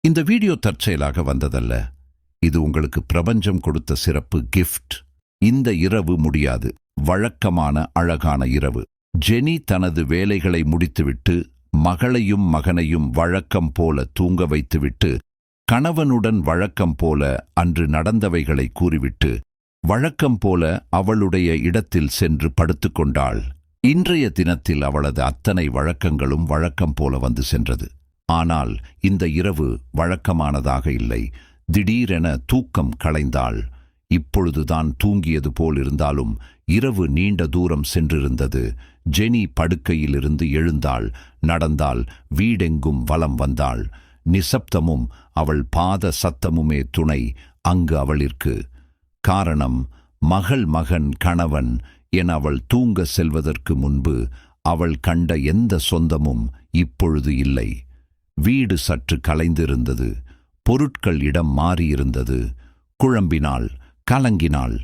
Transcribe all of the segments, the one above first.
இந்த வீடியோ தற்செயலாக வந்ததல்ல. இது உங்களுக்கு பிரபஞ்சம் கொடுத்த சிறப்பு கிஃப்ட். இந்த இரவு முடியாது. வழக்கமான அழகான இரவு. ஜெனி தனது வேலைகளை முடித்துவிட்டு மகளையும் மகனையும் வழக்கம் போல தூங்க வைத்துவிட்டு கணவனுடன் வழக்கம் போல அன்று நடந்தவைகளை கூறிவிட்டு வழக்கம் போல அவளுடைய இடத்தில் சென்று படுத்துக்கொண்டாள். இன்றைய தினத்தில் அவளது அத்தனை வழக்கங்களும் வழக்கம் போல வந்து சென்றது. ஆனால் இந்த இரவு வழக்கமானதாக இல்லை. திடீரென தூக்கம் களைந்தாள். இப்பொழுதுதான் தூங்கியது போல் இருந்தாலும் இரவு நீண்ட தூரம் சென்றிருந்தது. ஜெனி படுக்கையிலிருந்து எழுந்தாள், நடந்தாள், வீடெங்கும் வலம் வந்தாள். நிசப்தமும் அவள் பாத சத்தமுமே துணை அங்கு அவளிற்கு. காரணம், மகள், மகன், கணவன் என அவள் தூங்க செல்வதற்கு முன்பு அவள் கண்ட எந்த சொந்தமும் இப்பொழுது இல்லை. வீடு சற்று கலைந்திருந்தது. பொருட்கள் இடம் மாறியிருந்தது. குழம்பினாள், கலங்கினாள்,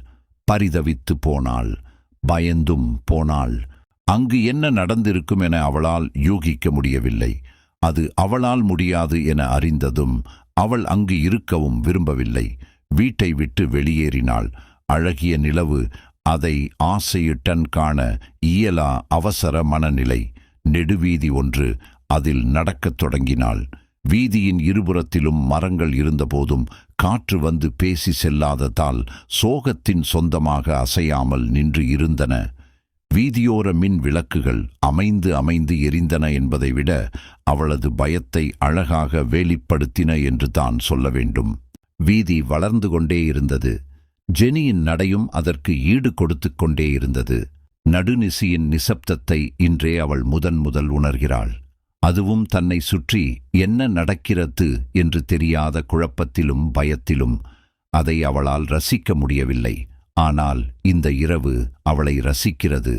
பரிதவித்து போனாள், பயந்தும் போனாள். அங்கு என்ன நடந்திருக்கும் என அவளால் யூகிக்க முடியவில்லை. அது அவளால் முடியாது என அறிந்ததும் அவள் அங்கு இருக்கவும் விரும்பவில்லை. வீட்டை விட்டு வெளியேறினாள். அழகிய நிலவு, அதை ஆசையுடன் காண இயலா அவசர மனநிலை. நெடுவீதி ஒன்று, அதில் நடக்கத் தொடங்கினாள். வீதியின் இருபுறத்திலும் மரங்கள் இருந்தபோதும் காற்று வந்து பேசி செல்லாததால் சோகத்தின் சொந்தமாக அசையாமல் நின்று இருந்தன. வீதியோர மின் விளக்குகள் அமைந்து அமைந்து எரிந்தன என்பதை விட அவளது பயத்தை அழகாக வெளிப்படுத்தின என்று தான் சொல்ல வேண்டும். வீதி வளர்ந்து கொண்டே இருந்தது. ஜெனியின் நடையும் அதற்கு ஈடு கொடுத்து கொண்டே இருந்தது. நடுநிசியின் நிசப்தத்தை இன்றே அவள் முதல் உணர்கிறாள். அதுவும் தன்னை சுற்றி என்ன நடக்கிறது என்று தெரியாத குழப்பத்திலும் பயத்திலும். அதை அவளால் ரசிக்க முடியவில்லை. ஆனால் இந்த இரவு அவளை ரசிக்கிறது.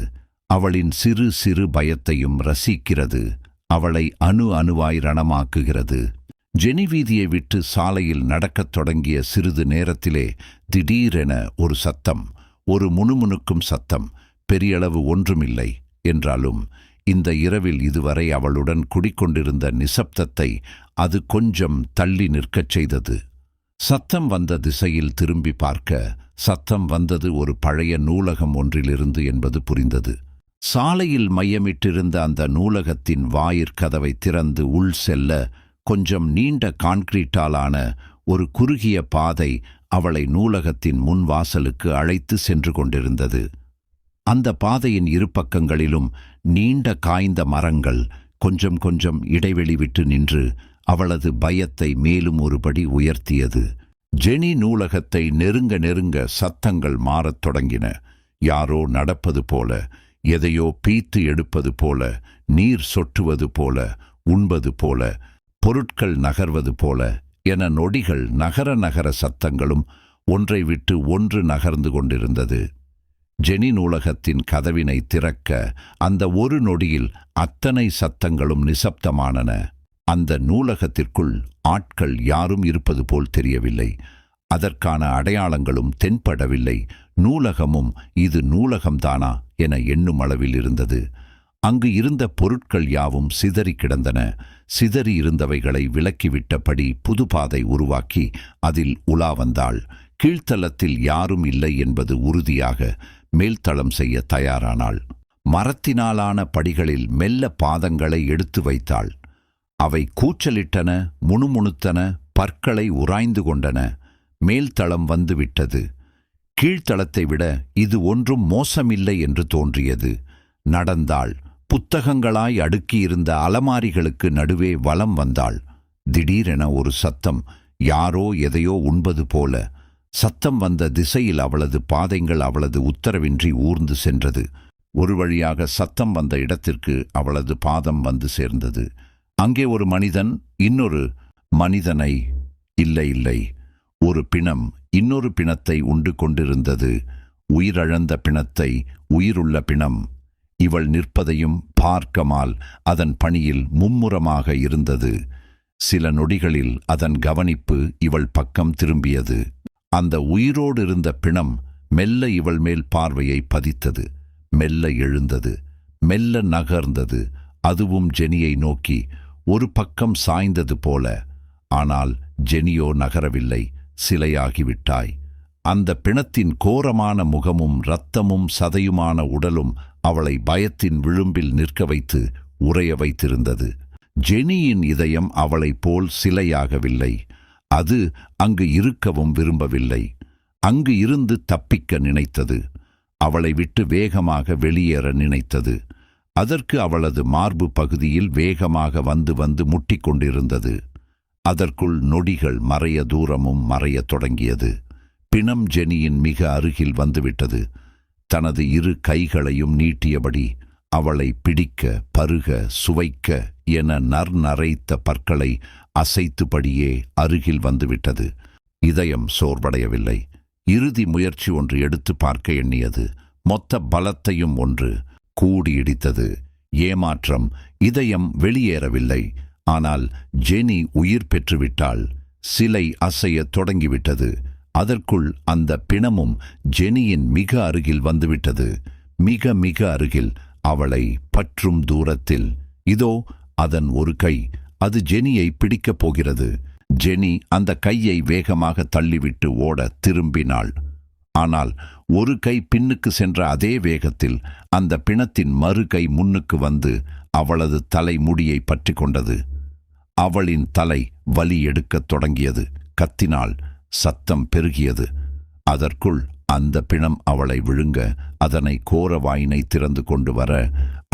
அவளின் சிறு சிறு பயத்தையும் ரசிக்கிறது. அவளை அணுவாய் ரணமாக்குகிறது. ஜெனி வீதியை விட்டு சாலையில் நடக்கத் தொடங்கிய சிறிது நேரத்திலே திடீரென ஒரு சத்தம், ஒரு முணுமுணுக்கும் சத்தம். பெரியளவு ஒன்றுமில்லை என்றாலும் இந்த இரவில் இதுவரை அவளுடன் குடிக்கொண்டிருந்த நிசப்தத்தை அது கொஞ்சம் தள்ளி நிற்கச் செய்தது. சத்தம் வந்த திசையில் திரும்பி பார்க்க, சத்தம் வந்தது ஒரு பழைய நூலகம் ஒன்றிலிருந்து என்பது புரிந்தது. சாலையில் மையமிட்டிருந்த அந்த நூலகத்தின் வாயிற்கதவை திறந்து உள் செல்ல கொஞ்சம் நீண்ட கான்கிரீட்டாலான ஒரு குறுகிய பாதை அவளை நூலகத்தின் முன்வாசலுக்கு அழைத்து சென்று கொண்டிருந்தது. அந்த பாதையின் இரு பக்கங்களிலும் நீண்ட காய்ந்த மரங்கள் கொஞ்சம் கொஞ்சம் இடைவெளி விட்டு நின்று அவளது பயத்தை மேலும் ஒருபடி உயர்த்தியது. ஜெனி நூலகத்தை நெருங்க நெருங்க சத்தங்கள் மாறத் தொடங்கின. யாரோ நடப்பது போல, எதையோ பீத்து எடுப்பது போல, நீர் சொட்டுவது போல, உண்பது போல, பொருட்கள் நகர்வது போல என நொடிகள் நகர நகர சத்தங்களும் ஒன்றை விட்டு ஒன்று நகர்ந்து கொண்டிருந்தது. ஜெனி நூலகத்தின் கதவினை திறக்க அந்த ஒரு நொடியில் அத்தனை சத்தங்களும் நிசப்தமானன. அந்த நூலகத்திற்குள் ஆட்கள் யாரும் இருப்பது போல் தெரியவில்லை. அதற்கான அடையாளங்களும் தென்படவில்லை. நூலகமும் இது நூலகம்தானா என எண்ணும் அளவில் இருந்தது. அங்கு இருந்த பொருட்கள் யாவும் சிதறி கிடந்தன. சிதறி இருந்தவைகளை விலக்கிவிட்டபடி புதுபாதை உருவாக்கி அதில் உலா வந்தாள். கீழ்த்தளத்தில் யாரும் இல்லை என்பது உறுதியாக மேல்தளம் செய்ய தயாரானாள். மரத்தினாலான படிகளில் மெல்ல பாதங்களை எடுத்து வைத்தாள். அவை கூச்சலிட்டன, முணுமுணுத்தன, பற்களை உராய்ந்து கொண்டன. மேல்தளம் வந்துவிட்டது. கீழ்த்தளத்தை விட இது ஒன்றும் மோசமில்லை என்று தோன்றியது. நடந்தாள். புத்தகங்களாய் அடுக்கியிருந்த அலமாரிகளுக்கு நடுவே வலம் வந்தாள். திடீரென ஒரு சத்தம், யாரோ எதையோ உண்பது போல. சத்தம் வந்த திசையில் அவளது பாதைகள் அவளது உத்தரவின்றி ஊர்ந்து சென்றது. ஒரு வழியாக சத்தம் வந்த இடத்திற்கு அவளது பாதம் வந்து சேர்ந்தது. அங்கே ஒரு மனிதன் இன்னொரு மனிதனை, இல்லை, ஒரு பிணம் இன்னொரு பிணத்தை உண்டு கொண்டிருந்தது. உயிரழந்த பிணத்தை, உயிருள்ள பிணம். இவள் நிற்பதையும் பார்க்கமால் அதன் பணியில் மும்முரமாக இருந்தது. சில நொடிகளில் அதன் கவனிப்பு இவள் பக்கம் திரும்பியது. அந்த உயிரோடு இருந்த பிணம் மெல்ல இவள் மேல் பார்வையை பதித்தது. மெல்ல எழுந்தது, மெல்ல நகர்ந்தது. அதுவும் ஜெனியை நோக்கி ஒரு பக்கம் சாய்ந்தது போல. ஆனால் ஜெனியோ நகரவில்லை. சிலையாகிவிட்டாய். அந்த பிணத்தின் கோரமான முகமும் இரத்தமும் சதையுமான உடலும் அவளை பயத்தின் விளிம்பில் நிற்க வைத்து உறைய வைத்திருந்தது. ஜெனியின் இதயம் அவளைப் போல் சிலையாகவில்லை. அது அங்கு இருக்கவும் விரும்பவில்லை. அங்கு இருந்து தப்பிக்க நினைத்தது. அவளை விட்டு வேகமாக வெளியேற நினைத்தது. அதற்கு அவளது மார்பு பகுதியில் வேகமாக வந்து வந்து முட்டிக்கொண்டிருந்தது. அதற்குள் நொடிகள் மறைய தூரமும் மறையத் தொடங்கியது. பிணம் ஜெனியின் மிக அருகில் வந்துவிட்டது. தனது இரு கைகளையும் நீட்டியபடி அவளை பிடிக்க, பருக, சுவைக்க என நரைத்த பற்களை அசைத்துபடியே அருகில் வந்துவிட்டது. இதயம் சோர்வடையவில்லை. இறுதி முயற்சி ஒன்று எடுத்து பார்க்க எண்ணியது. மொத்த பலத்தையும் ஒன்று கூடி இடித்தது. ஏமாற்றம். இதயம் வெளியேறவில்லை. ஆனால் ஜெனி உயிர் பெற்றுவிட்டாள். சிலை அசையத் தொடங்கிவிட்டது. அதற்குள் அந்த பிணமும் ஜெனியின் மிக அருகில் வந்துவிட்டது. மிக மிக அருகில், அவளை பற்றும் தூரத்தில். இதோ அதன் ஒரு கை. அது ஜெனியை பிடிக்கப் போகிறது. ஜெனி அந்த கையை வேகமாக தள்ளிவிட்டு ஓட திரும்பினாள். ஆனால் ஒரு கை பின்னுக்கு சென்ற அதே வேகத்தில் அந்த பிணத்தின் மறு கை முன்னுக்கு வந்து அவளது தலை முடியை பற்றி கொண்டது. அவளின் தலை வலி எடுக்கத் தொடங்கியது. கத்தினாள். சத்தம் பெருகியது. அதற்குள் அந்த பிணம் அவளை விழுங்க, அதனை கோர வாயினை திறந்து கொண்டு வர,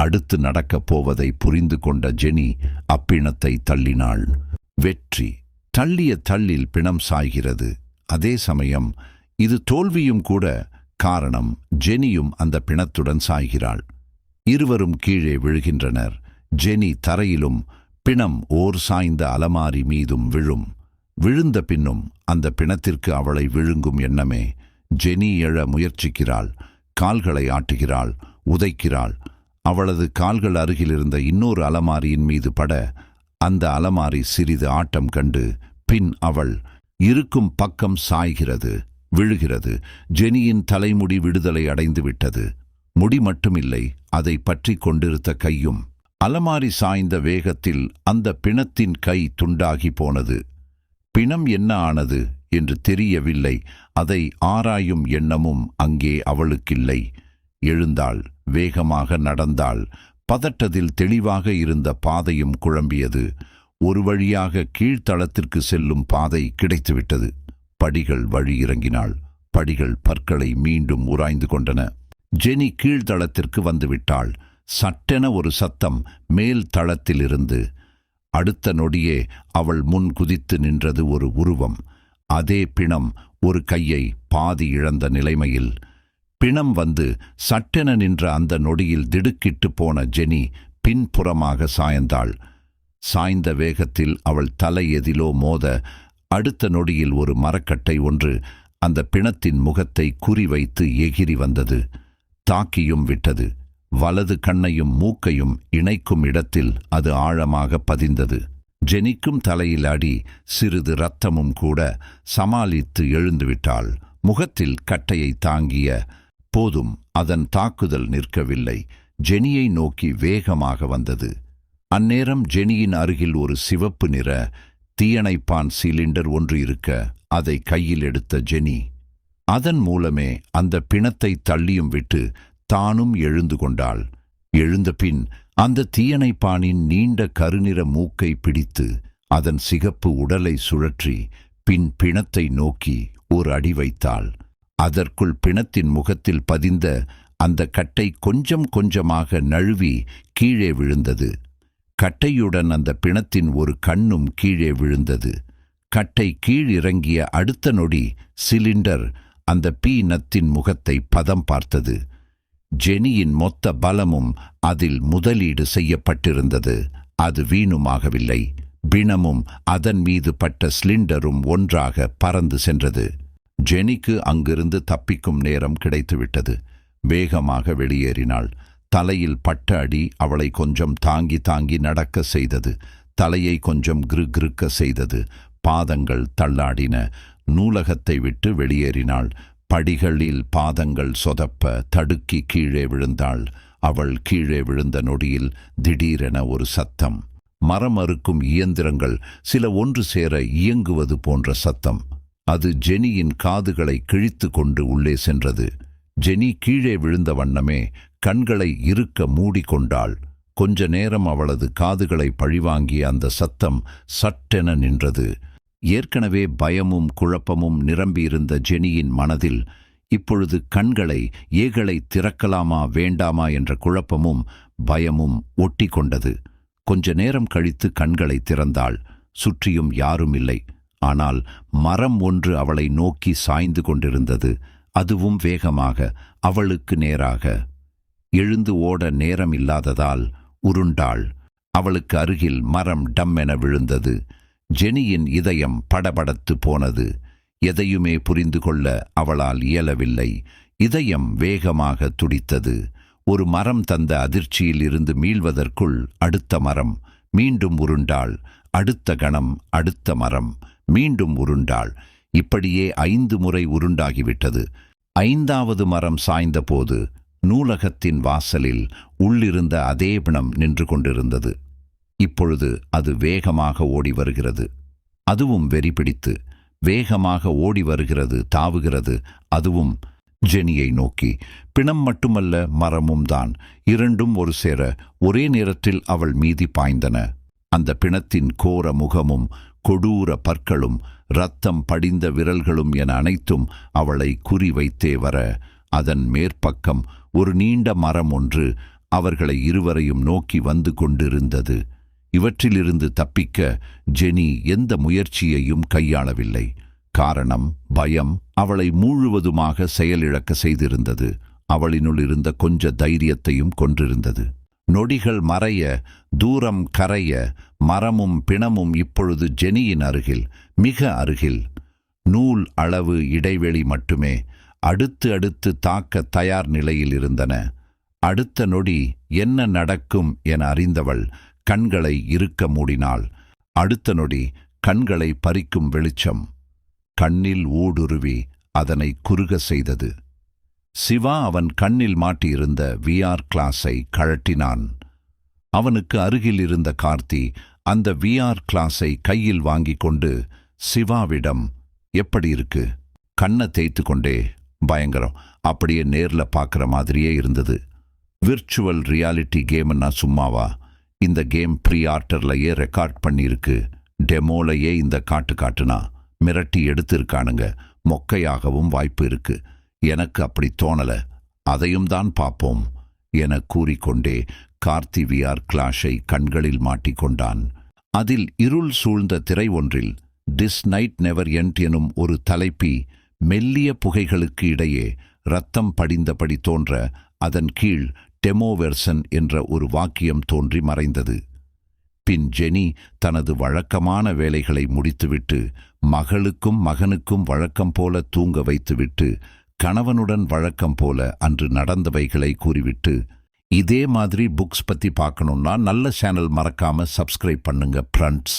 அடுத்து நடக்கப் போவதை புரிந்து கொண்ட ஜெனி அப்பிணத்தை தள்ளினாள். வெற்றி. தள்ளிய தள்ளில் பிணம் சாய்கிறது. அதே சமயம் இது தோல்வியும் கூட. காரணம், ஜெனியும் அந்த பிணத்துடன் சாய்கிறாள். இருவரும் கீழே விழுகின்றனர். ஜெனி தரையிலும் பிணம் ஓர் சாய்ந்த அலமாரி மீதும் விழும். விழுந்த பின்னும் அந்த பிணத்திற்கு அவளை விழுங்கும் எண்ணமே. ஜெனி எழ முயற்சிக்கிறாள். கால்களை ஆட்டுகிறாள், உதைக்கிறாள். அவளது கால்கள் அருகிலிருந்த இன்னொரு அலமாரியின் மீது பட அந்த அலமாரி சிறிது ஆட்டம் கண்டு பின் அவள் இருக்கும் பக்கம் சாய்கிறது, விழுகிறது. ஜெனியின் தலைமுடி விடுதலை அடைந்து விட்டது. முடி மட்டுமில்லை, அதை பற்றி கொண்டிருந்த கையும். அலமாரி சாய்ந்த வேகத்தில் அந்த பிணத்தின் கை துண்டாகி போனது. பிணம் என்ன ஆனது என்று தெரியவில்லை. அதை ஆராயும் எண்ணமும் அங்கே அவளுக்கில்லை. எழுந்தாள். வேகமாக நடந்தாள். பதட்டத்தில் தெளிவாக இருந்த பாதையும் குழம்பியது. ஒரு வழியாக கீழ்த்தளத்திற்கு செல்லும் பாதை கிடைத்துவிட்டது. படிகள் வழி இறங்கினாள். படிகள் பற்களை மீண்டும் உராய்ந்து கொண்டன. ஜெனி கீழ்த்தளத்திற்கு வந்துவிட்டாள். சட்டென ஒரு சத்தம் மேல் தளத்திலிருந்து. அடுத்த நொடியே அவள் முன் குதித்து நின்றது ஒரு உருவம். அதே பிணம், ஒரு கையை பாதி இழந்த நிலைமையில். பிணம் வந்து சட்டென நின்ற அந்த நொடியில் திடுக்கிட்டு போன ஜெனி பின்புறமாக சாய்ந்தாள். சாய்ந்த வேகத்தில் அவள் தலை எதிலோ மோத, அடுத்த நொடியில் ஒரு மரக்கட்டை ஒன்று அந்த பிணத்தின் முகத்தை குறிவைத்து எகிரி வந்தது. தாக்கியும் விட்டது. வலது கண்ணையும் மூக்கையும் இணைக்கும் இடத்தில் அது ஆழமாக பதிந்தது. ஜெனிக்கும் தலையில் அடி, சிறிது இரத்தமும் கூட. சமாளித்து எழுந்துவிட்டாள். முகத்தில் கட்டையை தாங்கிய போதும் அதன் தாக்குதல் நிற்கவில்லை. ஜெனியை நோக்கி வேகமாக வந்தது. அந்நேரம் ஜெனியின் அருகில் ஒரு சிவப்பு நிற தீயணைப்பான் சிலிண்டர் ஒன்று இருக்க, அதை கையில் எடுத்த ஜெனி அதன் மூலமே அந்த பிணத்தை தள்ளியும் விட்டு தானும் எழுந்து கொண்டாள். எழுந்த பின் அந்த தீயணைப்பானின் நீண்ட கருநிற மூக்கை பிடித்து அதன் சிகப்பு உடலை சுழற்றி பின் பிணத்தை நோக்கி ஒரு அடி வைத்தாள். அதற்குள் பிணத்தின் முகத்தில் பதிந்த அந்த கட்டை கொஞ்சம் கொஞ்சமாக நழுவி கீழே விழுந்தது. கட்டையுடன் அந்த பிணத்தின் ஒரு கண்ணும் கீழே விழுந்தது. கட்டை கீழிறங்கிய அடுத்த நொடி சிலிண்டர் அந்த பீனத்தின் முகத்தை பதம் பார்த்தது. ஜெனியின் மொத்த பலமும் அதில் முதலீடு செய்யப்பட்டிருந்தது. அது வீணுமாகவில்லை. பிணமும் அதன் மீது பட்ட சிலிண்டரும் ஒன்றாக பறந்து சென்றது. ஜெனிக்கு அங்கிருந்து தப்பிக்கும் நேரம் கிடைத்துவிட்டது. வேகமாக வெளியேறினாள். தலையில் பட்ட அடி அவளை கொஞ்சம் தாங்கி தாங்கி நடக்க செய்தது. தலையை கொஞ்சம் கிருக்க செய்தது. பாதங்கள் தள்ளாடின. நூலகத்தை விட்டு வெளியேறினாள். படிகளில் பாதங்கள் சொதப்ப தடுக்கி கீழே விழுந்தாள். அவள் கீழே விழுந்த நொடியில் திடீரென ஒரு சத்தம். மரம் அறுக்கும் இயந்திரங்கள் சில ஒன்று சேர இயங்குவது போன்ற சத்தம். அது ஜெனியின் காதுகளை கிழித்து கொண்டு உள்ளே சென்றது. ஜெனி கீழே விழுந்த வண்ணமே கண்களை இறுக்க மூடிக்கொண்டாள். கொஞ்ச நேரம் அவளது காதுகளை பழிவாங்கிய அந்த சத்தம் சட்டென நின்றது. ஏற்கனவே பயமும் குழப்பமும் நிரம்பியிருந்த ஜெனியின் மனதில் இப்பொழுது ஏகளை திறக்கலாமா வேண்டாமா என்ற குழப்பமும் பயமும் ஒட்டி கொண்டது. கொஞ்ச நேரம் கழித்து கண்களை திறந்தாள். சுற்றியும் யாரும் இல்லை. ஆனால் மரம் ஒன்று அவளை நோக்கி சாய்ந்து கொண்டிருந்தது. அதுவும் வேகமாக, அவளுக்கு நேராக. எழுந்து ஓட நேரம் இல்லாததால் உருண்டாள். அவளுக்கு அருகில் மரம் டம்மென விழுந்தது. ஜெனியின் இதயம் படபடத்து போனது. எதையுமே புரிந்து கொள்ள அவளால் இயலவில்லை. இதயம் வேகமாக துடித்தது. ஒரு மரம் தந்த அதிர்ச்சியில் இருந்து மீள்வதற்குள் அடுத்த மரம். மீண்டும் உருண்டாள். அடுத்த கணம் அடுத்த மரம். மீண்டும் உருண்டாள். இப்படியே 5 முறை உருண்டாகிவிட்டது. 5வது மரம் சாய்ந்தபோது நூலகத்தின் வாசலில் உள்ளிருந்த அதே பிணம் நின்று கொண்டிருந்தது. இப்பொழுது அது வேகமாக ஓடி வருகிறது. அதுவும் வெறி பிடித்து வேகமாக ஓடி வருகிறது, தாவுகிறது. அதுவும் ஜெனியை நோக்கி. பிணம் மட்டுமல்ல, மரமும் தான். இரண்டும் ஒரு சேர ஒரே நேரத்தில் அவள் மீதி பாய்ந்தன. அந்த பிணத்தின் கோர முகமும் கொடூர பற்களும் இரத்தம் படிந்த விரல்களும் என அனைத்தும் அவளை குறிவைத்தே வர, அதன் மேற்பக்கம் ஒரு நீண்ட மரம் ஒன்று அவர்களை இருவரையும் நோக்கி வந்து கொண்டிருந்தது. இவற்றிலிருந்து தப்பிக்க ஜெனி எந்த முயற்சியையும் கையாளவில்லை. காரணம், பயம் அவளை முழுவதுமாக செயலிழக்க செய்திருந்தது. அவளினுள் இருந்த கொஞ்ச தைரியத்தையும் கொன்றிருந்தது. நொடிகள் மறைய, தூரம் கரைய, மரமும் பிணமும் இப்பொழுது ஜெனியின் அருகில், மிக அருகில். நூல் அளவு இடைவெளி மட்டுமே அடுத்து அடுத்து தாக்க தயார் நிலையில் இருந்தன. அடுத்த நொடி என்ன நடக்கும் என அறிந்தவள் கண்களை இறுக்க மூடினாள். அடுத்த நொடி கண்களை பறிக்கும் வெளிச்சம் கண்ணில் ஊடுருவி அதனை குறுக செய்தது. சிவா அவன் கண்ணில் மாட்டியிருந்த VR கிளாஸை கழட்டினான். அவனுக்கு அருகில் இருந்த கார்த்தி அந்த VR கிளாஸை கையில் வாங்கிக் கொண்டு சிவாவிடம், எப்படி இருக்கு? கண்ணை தேய்த்து கொண்டே, பயங்கரம், அப்படியே நேர்ல பார்க்குற மாதிரியே இருந்தது. விர்ச்சுவல் ரியாலிட்டி கேம்னா சும்மாவா? இந்த கேம் ப்ரீ-ஆர்டர்லையே ரெக்கார்ட் பண்ணியிருக்கு. டெமோலையே இந்த காட்டுனா மிரட்டி எடுத்திருக்கானுங்க. மொக்கையாகவும் வாய்ப்பு இருக்கு. எனக்கு அப்படி தோணல. அதையும் தான் பார்ப்போம் என கூறிக்கொண்டே கார்த்தி VR கிளாஷை கண்களில் மாட்டிக்கொண்டான். அதில் இருள் சூழ்ந்த திரை ஒன்றில் "திஸ் நைட் நெவர் எண்ட்" எனும் ஒரு தலைப்பி மெல்லிய புகைகளுக்கு இடையே இரத்தம் படிந்தபடி தோன்ற, அதன் கீழ் டெமோ வெர்சன் என்ற ஒரு வாக்கியம் தோன்றி மறைந்தது. பின் ஜெனி தனது வழக்கமான வேலைகளை முடித்துவிட்டு மகளுக்கும் மகனுக்கும் வழக்கம் போல தூங்க வைத்துவிட்டு கணவனுடன் வழக்கம் போல அன்று நடந்தவைகளை கூறிவிட்டு, இதே மாதிரி புக்ஸ் பற்றி பார்க்கணுன்னா நல்ல சேனல் மறக்காம சப்ஸ்கிரைப் பண்ணுங்க ஃப்ரெண்ட்ஸ்.